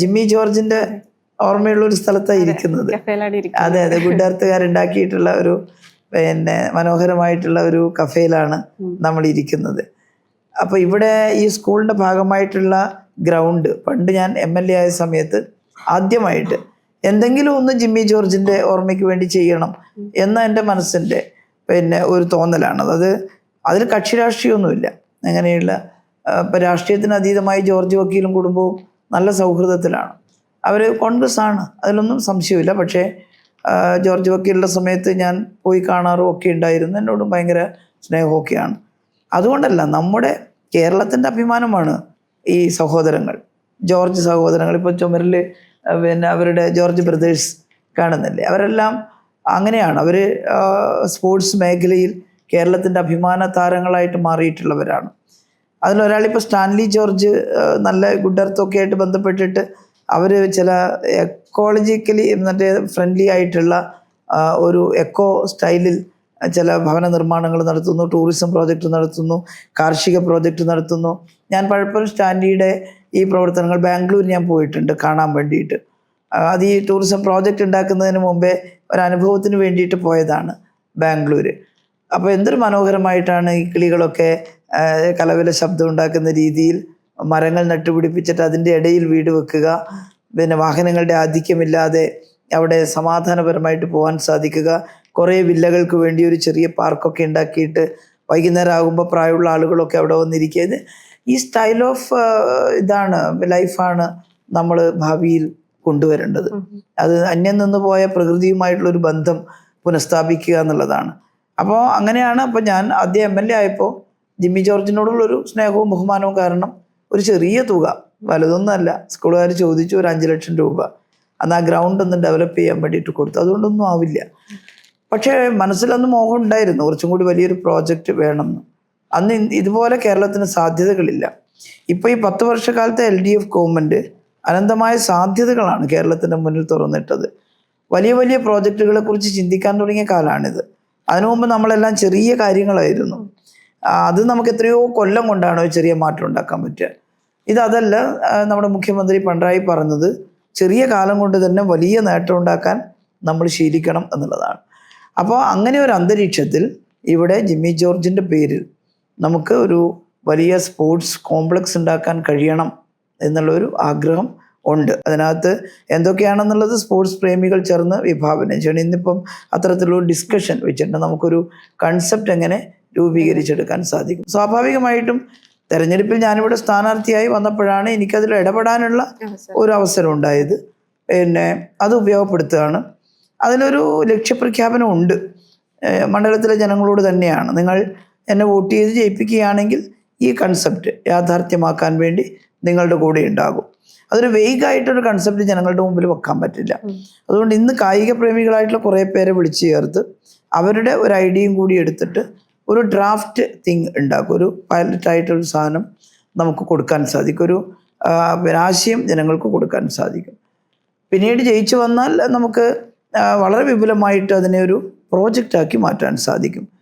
Jimmy ജോർജിന്റെ ഓർമ്മയുള്ള ഒരു സ്ഥലത്താണ് ഇരിക്കുന്നത്. അതെ അതെ, ഗുഡ്ഡാർത്തുകാരുണ്ടാക്കിയിട്ടുള്ള ഒരു മനോഹരമായിട്ടുള്ള ഒരു കഫേയിലാണ് നമ്മൾ ഇരിക്കുന്നത്. അപ്പോൾ ഇവിടെ ഈ സ്കൂളിൻ്റെ ഭാഗമായിട്ടുള്ള ഗ്രൗണ്ട് പണ്ട് ഞാൻ MLA ആയ സമയത്ത് ആദ്യമായിട്ട് എന്തെങ്കിലും ഒന്ന് ജിമ്മി ജോർജിൻ്റെ ഓർമ്മയ്ക്ക് വേണ്ടി ചെയ്യണം എന്ന എൻ്റെ മനസ്സിൻ്റെ ഒരു തോന്നലാണ്. അതിൽ കക്ഷി രാഷ്ട്രീയമൊന്നുമില്ല. അങ്ങനെയുള്ള ഇപ്പം രാഷ്ട്രീയത്തിന് അതീതമായി ജോർജ് വക്കീലും കുടുംബവും നല്ല സൗഹൃദത്തിലാണ്. അവർ കോൺഗ്രസ് ആണ്, അതിലൊന്നും സംശയമില്ല. പക്ഷേ ജോർജ് വക്കീലിൻ്റെ സമയത്ത് ഞാൻ പോയി കാണാറും ഒക്കെ ഉണ്ടായിരുന്നു. എന്നോടും ഭയങ്കര സ്നേഹമൊക്കെയാണ്. അതുകൊണ്ടല്ല, നമ്മുടെ കേരളത്തിൻ്റെ അഭിമാനമാണ് ഈ സഹോദരങ്ങൾ, ജോർജ് സഹോദരങ്ങൾ. ഇപ്പോൾ ചുമരിൽ അവരുടെ ജോർജ് ബ്രദേഴ്സ് കാണുന്നില്ലേ, അവരെല്ലാം അങ്ങനെയാണ്. അവർ സ്പോർട്സ് മേഖലയിൽ കേരളത്തിൻ്റെ അഭിമാന താരങ്ങളായിട്ട് മാറിയിട്ടുള്ളവരാണ്. അതിലൊരാളിപ്പോൾ സ്റ്റാൻലി ജോർജ്, നല്ല ഗുഡ്ഡർത്തൊക്കെ ആയിട്ട് ബന്ധപ്പെട്ടിട്ട് അവർ ചില എക്കോളജിക്കലി ഫ്രണ്ട്ലി ആയിട്ടുള്ള ഒരു എക്കോ സ്റ്റൈലിൽ ചില ഭവന നിർമ്മാണങ്ങൾ നടത്തുന്നു, ടൂറിസം പ്രോജക്റ്റ് നടത്തുന്നു, കാർഷിക പ്രോജക്റ്റ് നടത്തുന്നു. ഞാൻ പലപ്പോഴും സ്റ്റാൻലിയുടെ ഈ പ്രവർത്തനങ്ങൾ ബാംഗ്ലൂർ ഞാൻ പോയിട്ടുണ്ട് കാണാൻ വേണ്ടിയിട്ട്. അത് ഈ ടൂറിസം പ്രോജക്റ്റ് ഉണ്ടാക്കുന്നതിന് മുമ്പേ ഒരനുഭവത്തിന് വേണ്ടിയിട്ട് പോയതാണ് ബാംഗ്ലൂർ. അപ്പോൾ എന്തൊരു മനോഹരമായിട്ടാണ് ഈ കിളികളൊക്കെ കലവില ശബ്ദം ഉണ്ടാക്കുന്ന രീതിയിൽ മരങ്ങൾ നട്ടുപിടിപ്പിച്ചിട്ട് അതിൻ്റെ ഇടയിൽ വീട് വെക്കുക, വാഹനങ്ങളുടെ ആധിക്യമില്ലാതെ അവിടെ സമാധാനപരമായിട്ട് പോകാൻ സാധിക്കുക, കുറേ വില്ലകൾക്ക് വേണ്ടി ഒരു ചെറിയ പാർക്കൊക്കെ ഉണ്ടാക്കിയിട്ട് വൈകുന്നേരം ആകുമ്പോൾ പ്രായമുള്ള ആളുകളൊക്കെ അവിടെ വന്നിരിക്കുക. ഈ സ്റ്റൈൽ ഓഫ് ലൈഫാണ് നമ്മൾ ഭാവിയിൽ കൊണ്ടുവരേണ്ടത്. അത് അന്യം നിന്ന് പോയ പ്രകൃതിയുമായിട്ടുള്ളൊരു ബന്ധം പുനഃസ്ഥാപിക്കുക എന്നുള്ളതാണ്. അപ്പോൾ അങ്ങനെയാണ്. അപ്പോൾ ഞാൻ ആദ്യം MLA ആയപ്പോൾ ജിമ്മി ജോർജിനോടുള്ളൊരു സ്നേഹവും ബഹുമാനവും കാരണം ഒരു ചെറിയ തുക, വലുതൊന്നുമല്ല, സ്കൂളുകാർ ചോദിച്ചു, ഒരു 5 ലക്ഷം രൂപ അന്ന് ആ ഗ്രൗണ്ട് ഒന്ന് ഡെവലപ്പ് ചെയ്യാൻ വേണ്ടിയിട്ട് കൊടുത്തു. അതുകൊണ്ടൊന്നും ആവില്ല. പക്ഷേ മനസ്സിലന്ന് മോഹം ഉണ്ടായിരുന്നു, കുറച്ചും കൂടി വലിയൊരു പ്രോജക്റ്റ് വേണമെന്ന്. അന്ന് ഇതുപോലെ കേരളത്തിന് സാധ്യതകളില്ല. ഇപ്പോൾ ഈ 10 വർഷക്കാലത്തെ LDF ഗവൺമെൻറ് അനന്തമായ സാധ്യതകളാണ് കേരളത്തിൻ്റെ മുന്നിൽ തുറന്നിട്ടത്. വലിയ വലിയ പ്രോജക്റ്റുകളെ കുറിച്ച് ചിന്തിക്കാൻ തുടങ്ങിയ കാലമാണിത്. അതിനു മുമ്പ് നമ്മളെല്ലാം ചെറിയ കാര്യങ്ങളായിരുന്നു. അത് നമുക്ക് എത്രയോ കൊല്ലം കൊണ്ടാണ് ഒരു ചെറിയ മാറ്റം ഉണ്ടാക്കാൻ പറ്റുക. അതല്ല, നമ്മുടെ മുഖ്യമന്ത്രി പിണറായി പറഞ്ഞത് ചെറിയ കാലം കൊണ്ട് തന്നെ വലിയ നേട്ടം ഉണ്ടാക്കാൻ നമ്മൾ ശീലിക്കണം എന്നുള്ളതാണ്. അപ്പോൾ അങ്ങനെ ഒരു അന്തരീക്ഷത്തിൽ ഇവിടെ ജിമ്മി ജോർജിൻ്റെ പേരിൽ നമുക്ക് ഒരു വലിയ സ്പോർട്സ് കോംപ്ലക്സ് ഉണ്ടാക്കാൻ കഴിയണം എന്നുള്ളൊരു ആഗ്രഹം ഉണ്ട്. അതിനകത്ത് എന്തൊക്കെയാണെന്നുള്ളത് സ്പോർട്സ് പ്രേമികൾ ചേർന്ന് വിഭാവനം ചെയ്യണം. ഇന്നിപ്പം അത്തരത്തിലുള്ള ഡിസ്കഷൻ വെച്ചിട്ട് നമുക്കൊരു കൺസെപ്റ്റ് എങ്ങനെ രൂപീകരിച്ചെടുക്കാൻ സാധിക്കും. സ്വാഭാവികമായിട്ടും തെരഞ്ഞെടുപ്പിൽ ഞാനിവിടെ സ്ഥാനാർത്ഥിയായി വന്നപ്പോഴാണ് എനിക്കതിൽ ഇടപെടാനുള്ള ഒരു അവസരം ഉണ്ടായത്. അത് ഉപയോഗപ്പെടുത്തുകയാണ്. അതിലൊരു ലക്ഷ്യപ്രഖ്യാപനം ഉണ്ട് മണ്ഡലത്തിലെ ജനങ്ങളോട് തന്നെയാണ്. നിങ്ങൾ എന്നെ വോട്ട് ചെയ്ത് ജയിപ്പിക്കുകയാണെങ്കിൽ ഈ കൺസെപ്റ്റ് യാഥാർത്ഥ്യമാക്കാൻ വേണ്ടി നിങ്ങളുടെ കൂടെ ഉണ്ടാകും. അതൊരു വെയ്ഗായിട്ടൊരു കൺസെപ്റ്റ് ജനങ്ങളുടെ മുമ്പിൽ വെക്കാൻ പറ്റില്ല. അതുകൊണ്ട് ഇന്ന് കായിക പ്രേമികളായിട്ടുള്ള കുറേ പേരെ വിളിച്ചു ചേർത്ത് അവരുടെ ഒരു ഐഡിയയും കൂടി എടുത്തിട്ട് ഒരു ഡ്രാഫ്റ്റ് തിങ് ഉണ്ടാക്കും. ഒരു പൈലറ്റായിട്ടൊരു സാധനം നമുക്ക് കൊടുക്കാൻ സാധിക്കും. ഒരു ആശയം ജനങ്ങൾക്ക് കൊടുക്കാൻ സാധിക്കും. പിന്നീട് ജയിച്ചു വന്നാൽ നമുക്ക് വളരെ വിപുലമായിട്ട് അതിനെ ഒരു പ്രോജക്റ്റാക്കി മാറ്റാൻ സാധിക്കും.